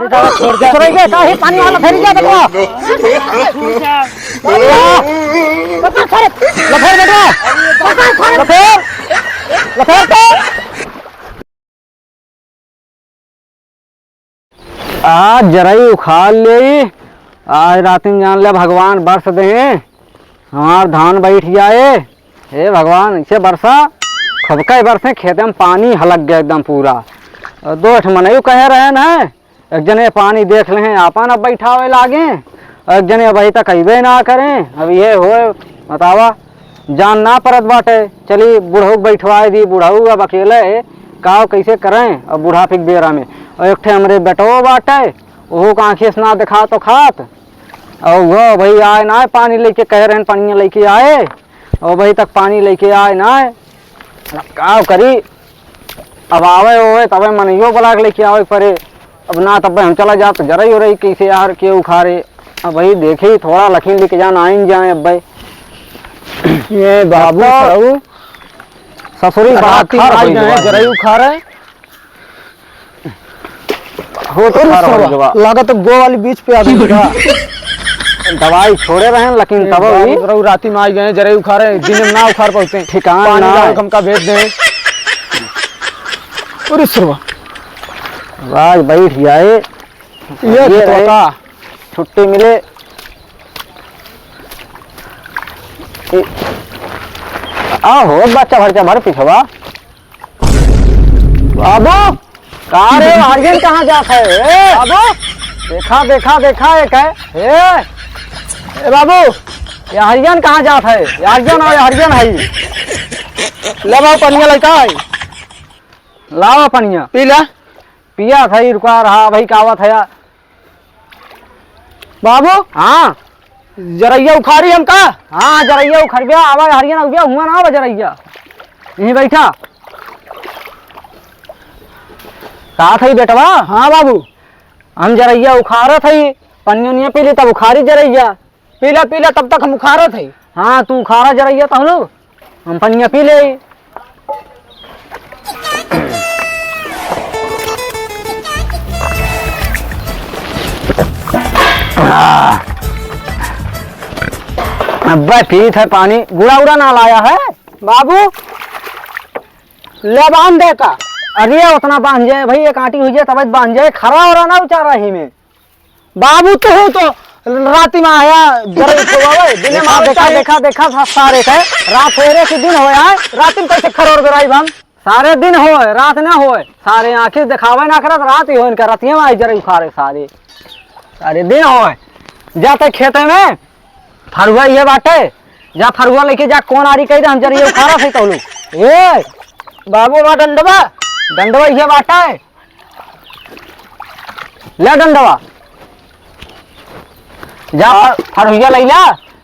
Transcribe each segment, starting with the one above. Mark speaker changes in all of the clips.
Speaker 1: अरे दादा छोड़ दे छोड़ेंगे काहे पानी वाला फेर जा देखो लफेर बेटा लफेर तो आज जराई उखाड़ ले। आज रात में जान ले भगवान बरस दे हमार धान बैठ जाए। हे भगवान इसे बरसा खबका बरसे खेत में पानी हलक गया एकदम पूरा। दो ठमन कह रहे न एक जने पानी देख ले अपन अब बैठावे लागे एक जने अब तक अबे ना करें। अब ये हो बतावा जान ना परत बाटे चली बूढ़ऊ बैठवाए दी। बूढ़ऊ अब अकेले का कैसे करें अब बूढ़ा फिक बेरा में। और एक ठे हमरे बेटो बाटे वो का आँखें से ना दिखा तो खात और वो भाई आए ना पानी लेके कह रहे पानी लेके आए और भाई तक पानी लेके आए ना का करी। अब आवे होवे तब मनइयो बुला के लेके आवे परे। अब ना तब हम चला जात जरा ही हो रही कैसे यार के उखाड़े। अब भाई देखे थोड़ा लखीन लेके जान आइन जाए। अब भाई ये बाबू ससुरी बात जरा ही उखाड़े हो तो लागत गो वाली बीच पे आ दवाई छोड़े रहे लेकिन तब राती में आ गए जरा उखाड़े दिन में ना उखाड़ पाते ठिकाना हमका भेज दें। आज बैठ जाए ये छुट्टी मिले हो बच्चा भर पिछवा बाबू कहाँ रे अर्जन कहाँ जात है बाबू देखा एक है ए बाबू ये हरिजन कहाँ जात है। अर्जन और हरिजन है ले बाबू पनिया लड़का है लावा पनिया पी ला पिया था रुका रहा भाई कावत है बाबू। हाँ जरैया उखाड़ी हमका। हाँ जरैया उखड़ गया आवाज हरियन हो गया हुआ ना जरैया यहीं बैठा कहा थी बेटवा। हाँ बाबू हम जरैया उखाड़ा थी पनिया पी ली तब उखाड़ी जरैया पीला तब तक हम उखाड़ा थे। हाँ तू उखाड़ा जरैया तो हम पनिया पी ले। अब्बा पीत है पानी गुड़ा उड़ा ना लाया है बाबू ले बांध दे का। अरे उतना बांध जाए भाई एक आंटी हुई जाए तब बांध जाए खरा हो रहा ना उचारा ही में बाबू तो हो तो रात में आया दिन में देखा सारे थे रात फेरे के दिन हो रात में कैसे खरोर गराई हम सारे दिन हो रात ना हो सारे आंखें दिखावे ना करत रात ही हो इनका रतिया में आई जरा उखाड़े सारे दिन हो जाते खेते में फरुआ ये बाटे जा फरुआ लेके जा कौन आरी कही हम जरिए उखाड़ा थे तो ए बाबू बा डंडवा ये बाटा है ले डंडवा जा फरुआ लैला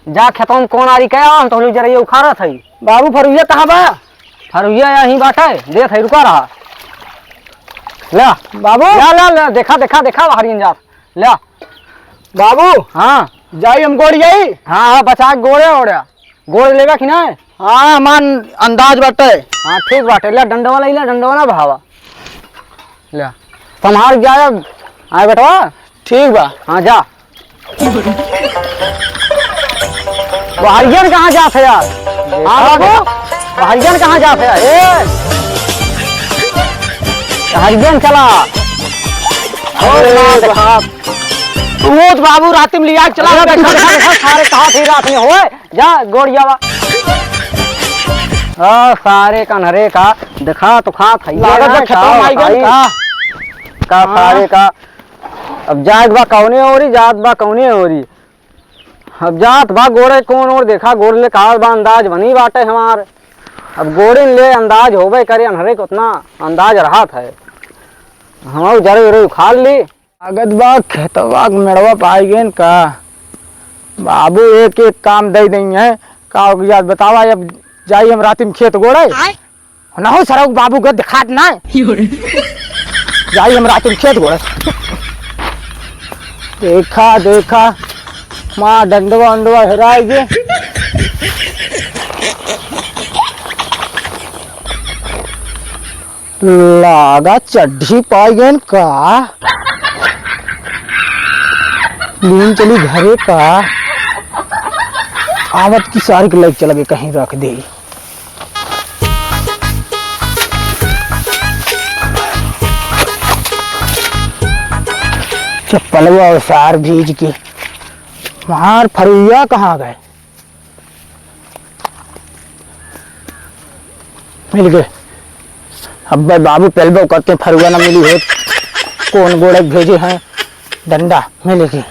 Speaker 1: जा खेतों में कौन आरी कहे हम तो जरिए उखाड़ा थे। बाबू फरुआ कहाँ बा। फरुआ यहीं बाटे दे थे रुका रहा ले बाबू ले देखा हरियन जात ले बाबू। हाँ जाई हम गोड़ जाई। हाँ बचा गोड़े ओढ़ा गोड़ लेगा कि ना। हाँ मान अंदाज बाटे। हाँ ठीक बाटे ले डंडवा लैला डंडवा ना भावा ले संभाल जाए आए बेटवा ठीक बा। हाँ जा वो हरिजन कहाँ जात है यार। हाँ बाबू हरिजन कहाँ जात है यार हरिजन चला वो तो बाबू रात में लिया चला सारे कहा थे रात में हो जा गोड़ जावा सारे कन्हरे का दिखा तो खा का सारे का। अब जात बा कौने हो रही जात बा कौने हो रही अब जात बा गोड़े कौन और देखा गोड़ ले कहा बा अंदाज बनी बाटे हमार। अब गोड़े ले अंदाज होबे करे अनहरे को उतना अंदाज रहा था हम जरे उखाड़ ली अगत बा खेतवा मेड़वा पाई गए का। बाबू एक काम दे देंगे का याद बतावा अब जाई हम रात में खेत गोड़े ना हो सर बाबू को दिखात ना जाई हम रात में खेत गोड़े देखा माँ डंडवा अंडवा हेराए गे लागा चड्ढी पाई गए का।
Speaker 2: लीन चली घरे का आवत की सारी के लग चल गए कहीं रख दे। चप्पलवा और सार भीज के मार फरुइया कहाँ गए? मिल गए। अब भाई बाबू पहलबो करते फरुआ ना मिली हो कौन गोड़क भेजे हैं डंडा मिलेगी।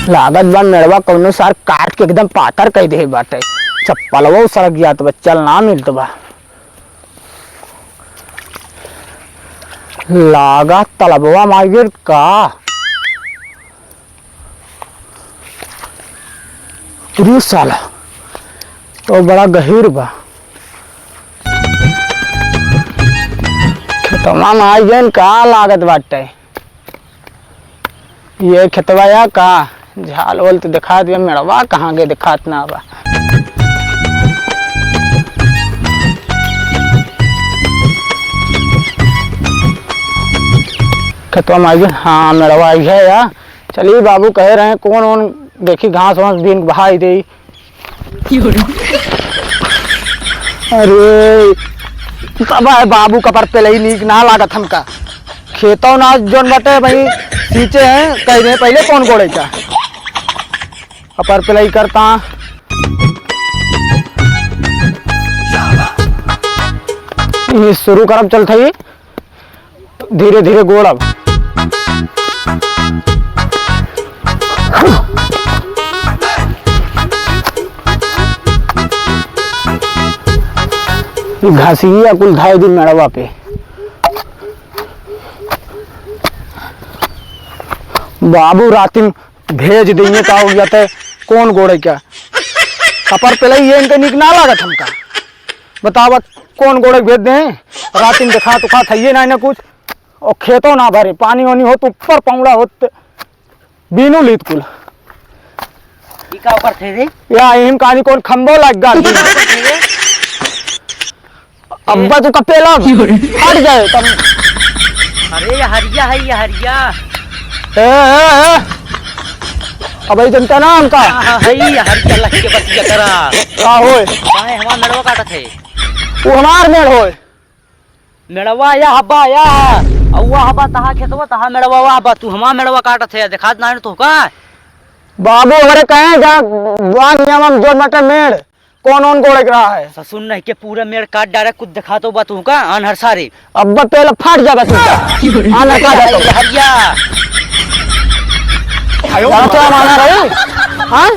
Speaker 2: लागत बा मेड़वा कौनो सार काट के एकदम पातर कह दे बाटे। चप्पलवा सड़क गया तो चल ना मिलत बा। लागा तलबवा मार का पूरी साला तो बड़ा गहीर बा। खेतवा में आई गए का लागत बाटे। ये खेतवा या का झाल वाल तो दिखा दिया मेड़वा कहाँ गए दिखात ना बा। खेतवा में आई गए। हाँ मेड़वा आई है या चलिए बाबू कह रहे हैं कौन कौन देखी घास वास दिन बहाई दे। अरे तब है बाबू कपर पे लई नीक ना लागत हमका। खेतों ना जोन बटे भाई सींचे हैं कह दे पहले कौन गोड़े का कपर पे लई करता। ये शुरू करब चलता ही धीरे धीरे गोड़ब। घासिया कुल धाई दिन मेड़वा पे बाबू रात में भेज देंगे का हो जाता है कौन गोड़े क्या कपर पे ये इनके निक ना लागत हमका। बतावत कौन गोड़े भेज दे रात में दिखा तो था ये ना कुछ और खेतों ना भरे पानी वानी हो तो ऊपर पौड़ा हो बीनू लीत कुल
Speaker 3: ऊपर थे रे
Speaker 2: या इम कहानी कौन खंबो लग गा अब्बा तो कपेला हट जाए तब।
Speaker 3: अरे ये हरिया है ये हरिया
Speaker 2: अब जनता ना हमका
Speaker 3: है ये हरिया लग के बस करा
Speaker 2: का होए
Speaker 3: काहे हमार मेड़वा काटा थे
Speaker 2: वो हमार मेड़ होए
Speaker 3: मेड़वा या हब्बा या औवा हब्बा तहा खेतवा तहा मेड़वा वा हब्बा तू हमार मेड़वा काटा थे दिखात ना तो का
Speaker 2: बाबू हमारे कहे जा नियम जोर मटर मेड़ कौन कौन गोड़े रहा है
Speaker 3: ससुन नहीं के पूरा मेड़ काट डायरेक्ट कुछ दिखा तो तू का अनहर सारे
Speaker 2: अब्बा पहले फट जा बस आना का जा
Speaker 3: ये हरिया
Speaker 2: क्या माना रही हां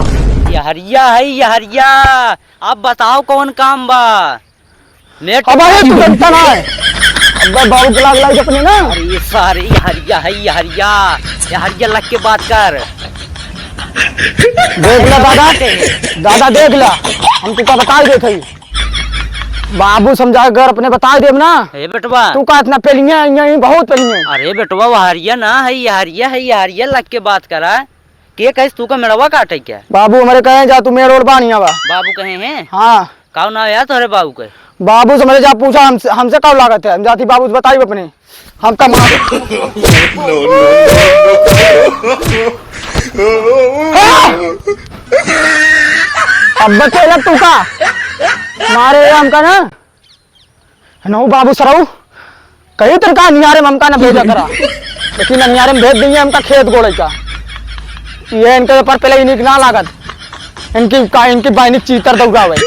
Speaker 3: ये हरिया है ये हरिया। अब बताओ कौन काम बा मेड़
Speaker 2: अब तू जनता ना है अब्बा बाबू के लाग अपने ना।
Speaker 3: अरे ये सारे ये हरिया है ये हरिया लग के बात कर।
Speaker 2: देख ला दादा दादा देख ला हम तुका बता दे थे बाबू समझा कर अपने बता दे ना।
Speaker 3: हे बेटवा
Speaker 2: तू का इतना पेलिए यही बहुत पेलिए।
Speaker 3: अरे बेटवा वो हरिया ना है ये हरिया लग के बात करा के कहिस तू का मेड़वा काटे क्या।
Speaker 2: बाबू हमारे कहे जा तू मेड़ और बानिया बा
Speaker 3: बाबू कहे हैं
Speaker 2: हाँ
Speaker 3: काउ ना यार तोरे बाबू के
Speaker 2: बाबू से मेरे जा पूछा हमसे कब लागत है हम जाती बाबू से बताइए अपने हम कब अब बच्चे लग तू का मारे हमका ना नौ बाबू सराऊ कहीं तरका नियारे में हमका ना भेजा करा लेकिन नियारे में भेज देंगे हमका खेत गोड़े का ये इनके ऊपर पहले इनिक ना लागत इनकी बाइनिक चीतर दौड़ावे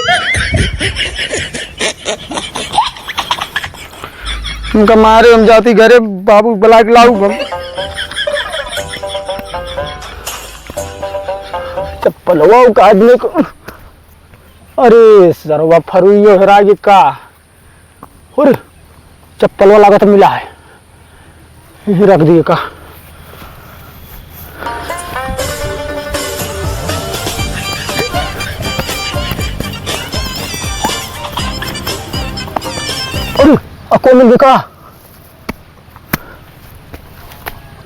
Speaker 2: उनका मारे हम जाती घरे बाबू बुला के लाऊ हम चप्पलवा का आदमी को। अरे सरवा फरुइयो हरा ये का और चप्पलवा लागत मिला है यही रख दिए का। अरे अको मिल का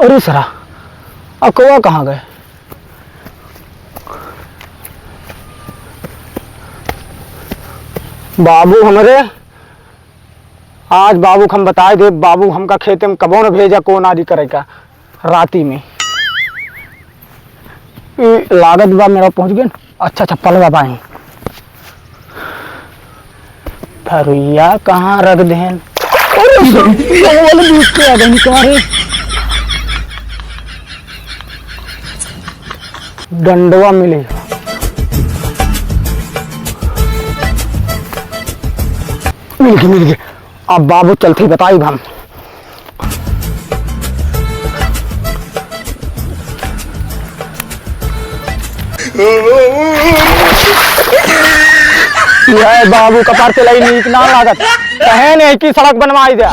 Speaker 2: अरे सरा अकवा कहाँ गए। बाबू हमारे आज बाबू हम बताए दे, बाबू हमका खेते में कबो न भेजा कौन आदि करेगा राती में। लागत बा मेरा पहुंच गए। अच्छा चप्पल बाबा ही फरुइया कहाँ रख देन। डंडवा मिले मिल गए। अब बाबू चलती बताई हम। यह बाबू कपार से लाई नीक ना लागत कहे नहीं की सड़क बनवाई दे।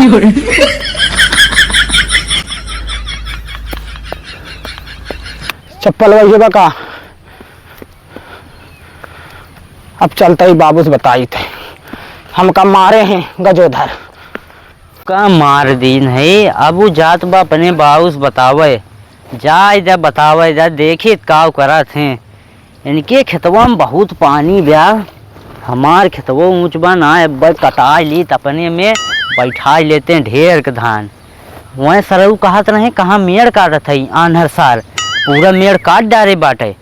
Speaker 2: चप्पल वही बका। अब चलते ही बाबू से बताई थे हमका मारे हैं गजोधर
Speaker 3: का मार दीन है। अब उ जात बा अपने बाउस बतावे जा इधर बतावे जा देखी काव करत हैं। इनके खेतवा में बहुत पानी ब्या। हमार खेतवा ऊँच बा ना अब कटा ली त अपने में बैठा लेते हैं ढेर के धान। वह सरऊ कहत रहे कहाँ मेड़ काटत है आन्हर सार पूरा मेड़ काट डारे बाटे।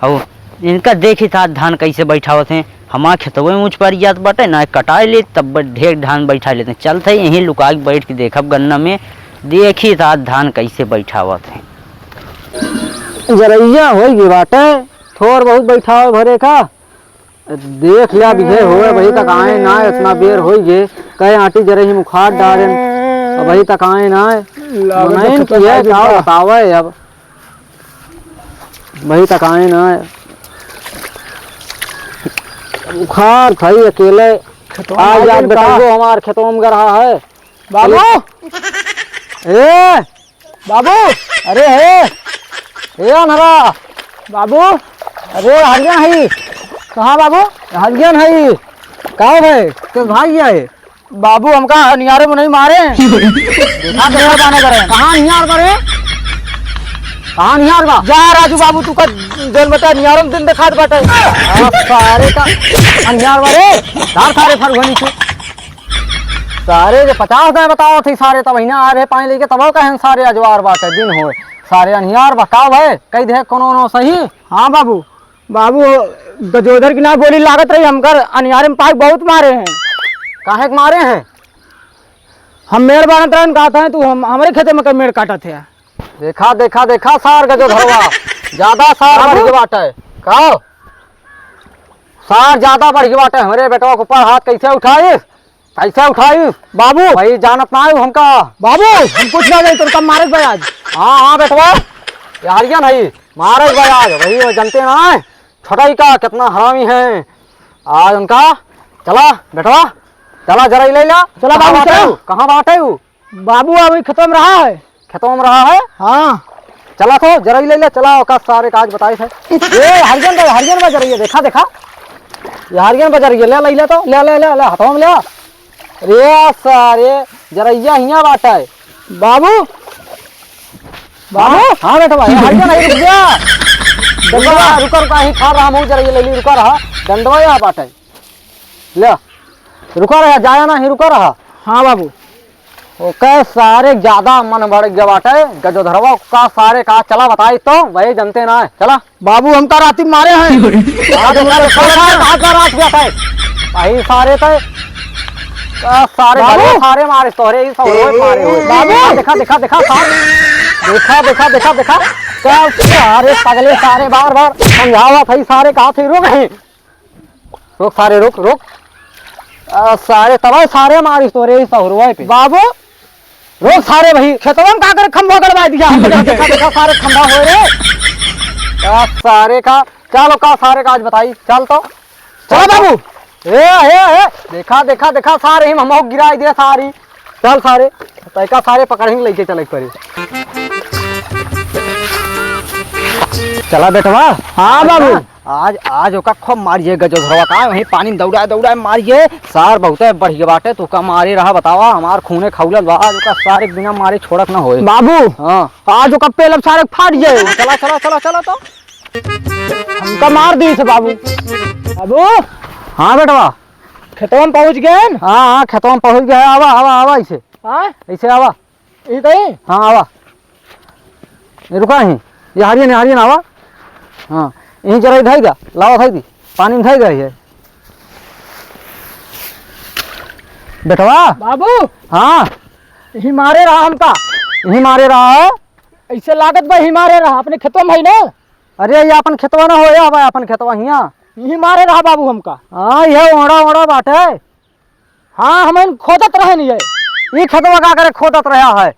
Speaker 3: और इनका देखी था धान कैसे बैठावत हैं। हमार खेतवे में ऊँच पर जात बाटे ना कटा ले तब ढेर धान बैठा लेते हैं। चलते यहीं लुका के बैठ के देखब गन्ना में देखी था धान कैसे बैठावत हैं।
Speaker 1: जरैया हो गई बाटे थोड़ बहुत बैठा हो भरे का देख लिया बिघे हुए वही तक आए ना इतना बेर हो गए कहे आटी जरे ही मुखार डाले वही तक आए ना नहीं किया क्या बतावे अब वही तक आए ना बुखार थई अकेले आज याद बताओ हमारे खेतों में रहा है।
Speaker 2: बाबू
Speaker 1: ए
Speaker 2: बाबू
Speaker 1: अरे हे ए अनहरा
Speaker 2: बाबू
Speaker 1: अरे हरियन है
Speaker 2: कहाँ बाबू
Speaker 1: हरियन है का है तो भाई है
Speaker 2: बाबू हमका नियारे में नहीं मारे देखा नियार बाने करे
Speaker 1: कहाँ निहार करे कहाँ निहार बा
Speaker 2: जा राजू बाबू तू का दिन बता नियारे में दिन दिखात बाटे
Speaker 1: सारे का निहार बारे धार सारे फरगोनी से सारे जो 50 दिन बताओ थे सारे तब हिना आ रहे पानी लेके तब कहें सारे अजवार बाटे दिन हो सारे अनिहार बकाव है कई दे कोनो सही।
Speaker 2: हाँ बाबू बाबू गजोधर की ना बोली लागत रही हमकर अनियारे में पाइप बहुत मारे हैं।
Speaker 1: काहे के मारे हैं
Speaker 2: हम मेड़ बानत रहन कहते हैं तू हमारे खेते में मेड़ काटत है।
Speaker 1: देखा देखा देखा सार गजो धरवा ज्यादा सार बढ़ के बाटे कहो सार ज्यादा बढ़ के बाटे हमारे बेटवा के ऊपर हाथ कैसे उठाई
Speaker 2: बाबू
Speaker 1: भाई जानत ना आयु हमका
Speaker 2: बाबू हम कुछ ना जाए तो कब मारे भाई आज।
Speaker 1: हाँ बेटवा यारिया नहीं मारे भाई आज वही जानते ना छोटा ही का कितना हरामी है आज उनका। चला बेटवा चला जरा ले ला
Speaker 2: चला बाबू चलो।
Speaker 1: कहाँ बाटे
Speaker 2: बाबू अभी खत्म रहा है
Speaker 1: खेतों में रहा है।
Speaker 2: हाँ
Speaker 1: चला तो जरा ले ले चला का सारे काज बताए थे ये हरियन बजा रही है देखा देखा ये हरियन बजा रही है ले ले तो ले ले ले ले हाथों में ले रे सारे जरैया हिया बाटा है
Speaker 2: बाबू बाबू
Speaker 1: हाँ बेटा भाई हरियन नहीं रुक गया दंडवा रुका ही खा रहा हूँ जरा ये ले ली रुका रहा दंडवा यहाँ बाटा है ले रुका रहा जाया ना ही रुका रहा।
Speaker 2: हाँ बाबू
Speaker 1: ओके सारे ज्यादा मन बढ़ गया बाटे गजोधरवा का सारे का चला बताई तो वही जनते ना है। चला
Speaker 2: बाबू हमका राती मारे हैं
Speaker 1: भाई सारे तो सारे सारे मारे तोरे ही मारे बाबू देखा देखा देखा देखा देखा देखा देखा क्या सारे पगले सारे बार बार समझावा था सारे कहा थे रुक सारे रुक सारे तबाह सारे मारी तोरे ही सहुरवा पे
Speaker 2: बाबू
Speaker 1: रोज सारे भाई
Speaker 2: खेतवा में का कर खंभा गड़वा दिया।
Speaker 1: देखा देखा सारे खंभा हो रे सारे का चलो का सारे का आज बताई चल तो
Speaker 2: चलो बाबू
Speaker 1: ए देखा देखा देखा सारे ही हम गिरा दिया सारी चल सारे तैका सारे पकड़ ही लेके चले पड़े। चला बेटवा
Speaker 2: हाँ बाबू
Speaker 1: आज आज ओका खूब मारिए गजोधरवा का वहीं पानी में दौड़ा मारिए सार बहुत बढ़ गए बाटे तो का मारे रहा बतावा हमार खूने खौलल बा आज ओका सारे बिना मारे छोड़क ना होए
Speaker 2: बाबू।
Speaker 1: हाँ
Speaker 2: आज ओका पेलब सारे फाट जाए।
Speaker 1: चला चला चला चला तो
Speaker 2: हमका मार दी थे बाबू। बाबू
Speaker 1: हाँ बेटवा
Speaker 2: खेतों में पहुंच गए हैं?
Speaker 1: हाँ हाँ खेतों में पहुंच गया है। आवा आवा आवा ऐसे
Speaker 2: हाँ
Speaker 1: ऐसे आवा।
Speaker 2: ये कहीं
Speaker 1: हाँ आवा ये रुका यहीं ये हरियन आवा। हाँ यहीं जरा इधर जा लावा थाई दी पानी में थाई गई है बेटवा।
Speaker 2: बाबू
Speaker 1: हाँ
Speaker 2: ही मारे रहा हमका।
Speaker 1: यहीं मारे रहा है।
Speaker 2: ऐसे लागत भाई ही मारे रहा अपने खेतों में है ना।
Speaker 1: अरे ये अपन खेतवा ना हो या भाई अपन खेतवा हिया।
Speaker 2: ही मारे रहा बाबू हमका।
Speaker 1: हाँ ये ओड़ा बाटे।
Speaker 2: हाँ हमें खोदत रहे नहीं है।
Speaker 1: ये खेतवा का करे खोदत रहा है।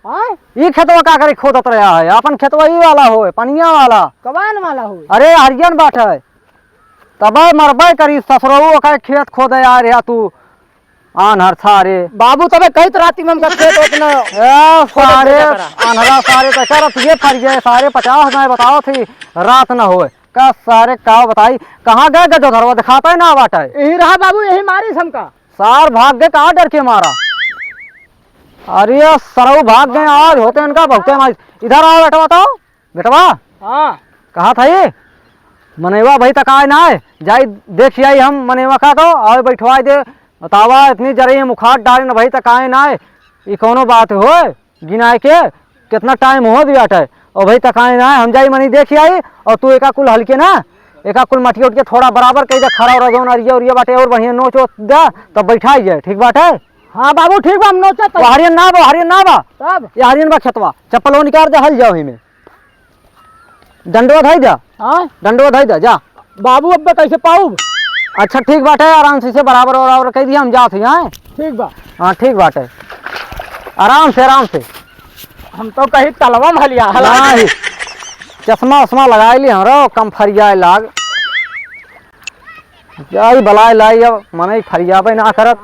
Speaker 2: हाँ
Speaker 1: ये खेतवा का करे खोदत रहा है। अपन खेतवा ई वाला हो पनिया वाला।
Speaker 2: कबान वाला हो।
Speaker 1: अरे हरियन बाटे तब मरबे करी ससुरऊ का खेत खोदे आ रहा तू आनहर सारे।
Speaker 2: बाबू तबे कही तो राती में हमका खेत उतना
Speaker 1: सारे अनहरा सारे तो करत ये फर गए सारे 50 गाय बताओ थी रात न होए का सारे का बताई कहाँ गए गजो धरवा दिखाता है ना बाटा है।
Speaker 2: यही रहा बाबू यही मारी हमका।
Speaker 1: सार भाग गए कहाँ डर के मारा। अरे सरऊ भाग गए आज होते इनका भगते मार। इधर आओ बेटवा बताओ बेटवा
Speaker 2: हाँ
Speaker 1: कहा था ये मनेवा भाई तक आए ना आए जाई देख आई हम मनेवा का तो आओ बैठवा दे बतावा इतनी जरी मुखार डाले न भाई तक आए ना आए ये कौनो बात हो गिनाए के कितना टाइम हो दिया है और भाई तक आए ना आए हम जाई मनी देख आई और तू एका कुल हल्के ना एका कुल मटिया उठ के थोड़ा बराबर कही दे खड़ा हो रहा अरिया बाटे और बढ़िया नोच दे तब बैठाई जाए ठीक बात है।
Speaker 2: हाँ बाबू ठीक बा हम नोचा तो
Speaker 1: हरियन ना बा
Speaker 2: तब
Speaker 1: ये हरियन बा खेतवा चप्पल निकाल दे हल जाओ ही में डंडवा धाई जा।
Speaker 2: हाँ
Speaker 1: डंडवा धाई जा जा
Speaker 2: बाबू अब कैसे पाऊ।
Speaker 1: अच्छा ठीक बात है आराम से बराबर कह दिया हम जाते हैं।
Speaker 2: ठीक बा
Speaker 1: हाँ ठीक बात है आराम से
Speaker 2: हम तो कहीं तलवा में हलिया
Speaker 1: नहीं चश्मा उश्मा लगा ली हमारा कम फरिया लाग जाई बलाई लाई अब मन फरिया ना करत।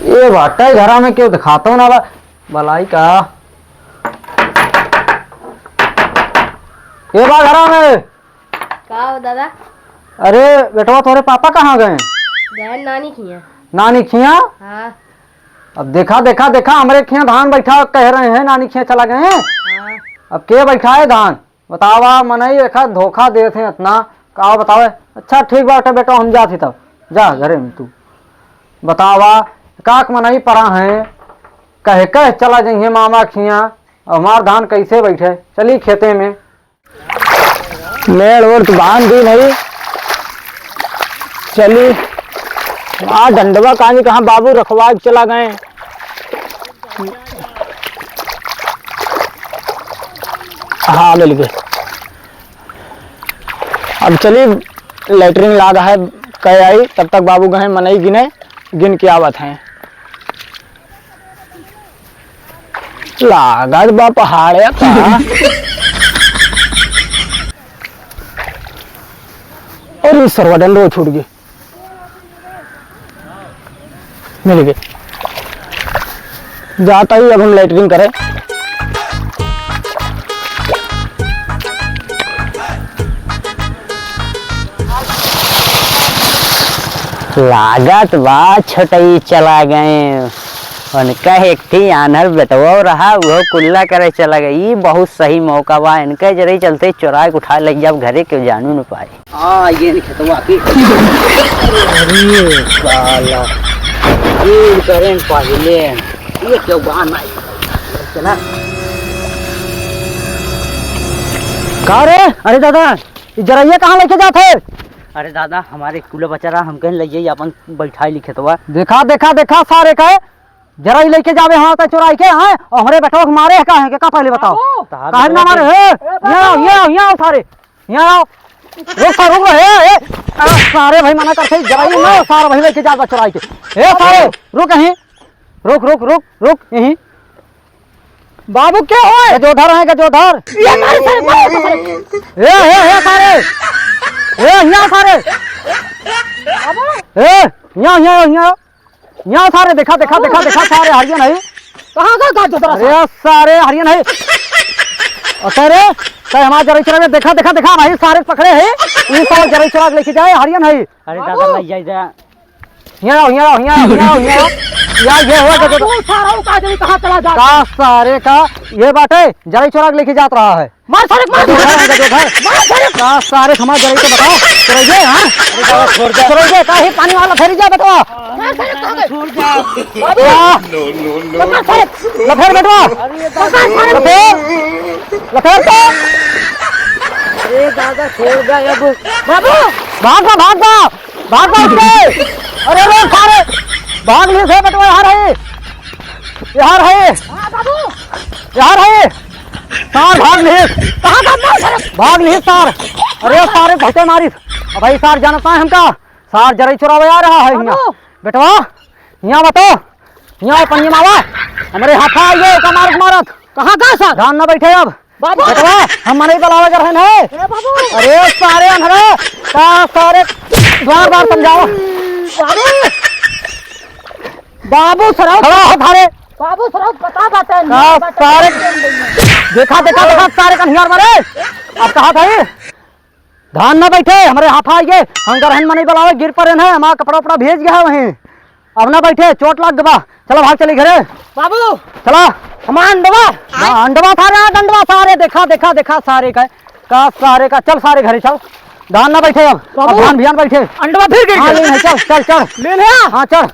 Speaker 1: ये बाटा घरा में क्यों दिखाता हूँ ना बलाई का ये बा घरा में
Speaker 4: का हो दादा।
Speaker 1: अरे बेटवा तुम्हारे पापा कहाँ गए।
Speaker 4: गए नानी खिया।
Speaker 1: नानी खिया।
Speaker 4: हाँ
Speaker 1: अब देखा हमरे खिया धान बैठा कह रहे हैं नानी खिया चला गए हैं।
Speaker 4: हाँ
Speaker 1: अब के बैठा है धान बतावा मनई देखा धोखा दे थे इतना का बतावे। अच्छा ठीक बात है बेटा हम जाते तब जा घरे में तू बतावा काक मनई परा है कह चला जाइए मामा खिया और हमार धान कैसे बैठे चली खेते में
Speaker 2: मेड़ और बांध दी नहीं चली आ डंडवा कहाँ बाबू रखवा के चला गए। हाँ मिल गए। अब चली लेटरिन लाद है कह आई तब तक बाबू गए मनई गिन के आवत हैं। लागत बा पहाड़े का और ये सरवा डंडो छूट गए मिल गए। जाता ही अब हम लेटरिंग करें।
Speaker 3: लागत बा छोटई चला गए उनका एक थी आनर बेटवा रहा वो कुल्ला करे चला गया। ये बहुत सही मौका बा इनके जरे चलते चुरा के उठा ले जब घरे के जानू न पाए। हाँ ये खेतवा की अरे साला ये करें पहले ये क्यों बहाना चला
Speaker 1: का रे। अरे दादा जरा ये कहाँ लेके जाते।
Speaker 3: अरे दादा हमारे कुल बचा रहा हम कहीं ले जाइए अपन बैठा ली खेतवा।
Speaker 1: देखा सारे का जरा ही लेके जावे हाँ तो चुराई के हैं और हमारे बेटवा मारे है का पहले बताओ काहे ना मारे है। यहाँ आओ सारे यहाँ आओ रुक हे सारे भाई मना करते जरा ही ना सारा भाई लेके जावा चुराई के हे सारे रुक यहीं रुक यहीं बाबू क्या हो गजोधर है गजोधर हे सारे यहाँ सारे यहाँ सारे देखा सारे हरियन है कहाँ अरे सारे हरियन है अरे हमारा जरा चिराग देखा भाई सारे पकड़े है इन सारे जरा चिराग लेके जाए हरियन है।
Speaker 3: अरे दादा ले जाए
Speaker 1: यहाँ आओ या ये हुआ जो
Speaker 2: बाबू सारा का जरी कहां चला जा
Speaker 1: का सारे का ये बाटे जराई चोरा के लेके जात रहा है।
Speaker 2: मार सारे मार
Speaker 1: का सारे हमारे जराई को बताओ चलोगे हाँ छोड़ जा चलोगे का ही पानी वाला फेरी जा बेटवा
Speaker 2: मार सारे कहां गए
Speaker 3: छोड़ जा
Speaker 2: बाबू मार सारे
Speaker 1: लफेर बेटवा लफेर तो
Speaker 3: अरे दादा छोड़ जा अब
Speaker 2: बाबू
Speaker 1: भाग उसके अरे लो सारे भाग लिए से बेटवा यहाँ रहे
Speaker 2: हां बाबू
Speaker 1: सार भाग लिए
Speaker 2: कहां का मार सारे
Speaker 1: भाग लिए सार अरे सारे भटे मारी अब भाई सार जानता है हमका सार जराई चुरावे आ रहा है यहाँ बेटवा यहाँ बताओ यहाँ पंजी मावा हमारे हाथ आइए का मारत
Speaker 2: कहां का सा
Speaker 1: ध्यान न बैठे अब
Speaker 2: बाबू
Speaker 1: बेटवा हम मने बुलावे कर रहे हैं
Speaker 2: ए बाबू
Speaker 1: अरे सारे अंधरे का सारे बार समझाओ
Speaker 2: बाबू सराव
Speaker 1: खड़ा हो थारे
Speaker 2: बाबू सराव पता बात है
Speaker 1: का सारे देखा सारे कन्हैया मारे अब कहा था ये धान न बैठे हमारे हाथ आइए हम गरहन में नहीं बुलावे गिर पड़े हैं हमारा कपड़ा उपड़ा भेज गया है वहीं अब ना बैठे चोट लग गवा चलो भाग चली घरे
Speaker 2: बाबू
Speaker 1: चला
Speaker 2: हमारा अंडवा
Speaker 1: अंडवा सारे डंडवा सारे देखा सारे का सारे का चल सारे घरे चल धान न बैठे अब धान भियान बैठे
Speaker 2: अंडवा फिर गिर
Speaker 1: हाँ
Speaker 2: गया
Speaker 1: ले चल
Speaker 2: ले लिया
Speaker 1: हाँ चल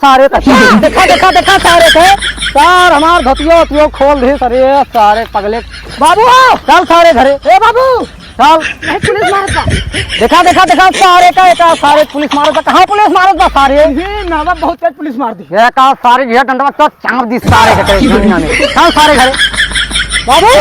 Speaker 1: सारे देखा सारे थे सार हमार धतियो खोल दे सारे सारे पगले
Speaker 2: बाबू
Speaker 1: चल सारे घरे
Speaker 2: ए बाबू
Speaker 1: चल
Speaker 2: नहीं पुलिस मारता
Speaker 1: देखा सारे का एक सारे पुलिस मारत कहाँ पुलिस मारत बा सारे
Speaker 2: ये नावा बहुत तेज पुलिस मार दी
Speaker 1: ये का सारे घिया डंडवा तो चाप दी सारे के चल सारे घरे बाबू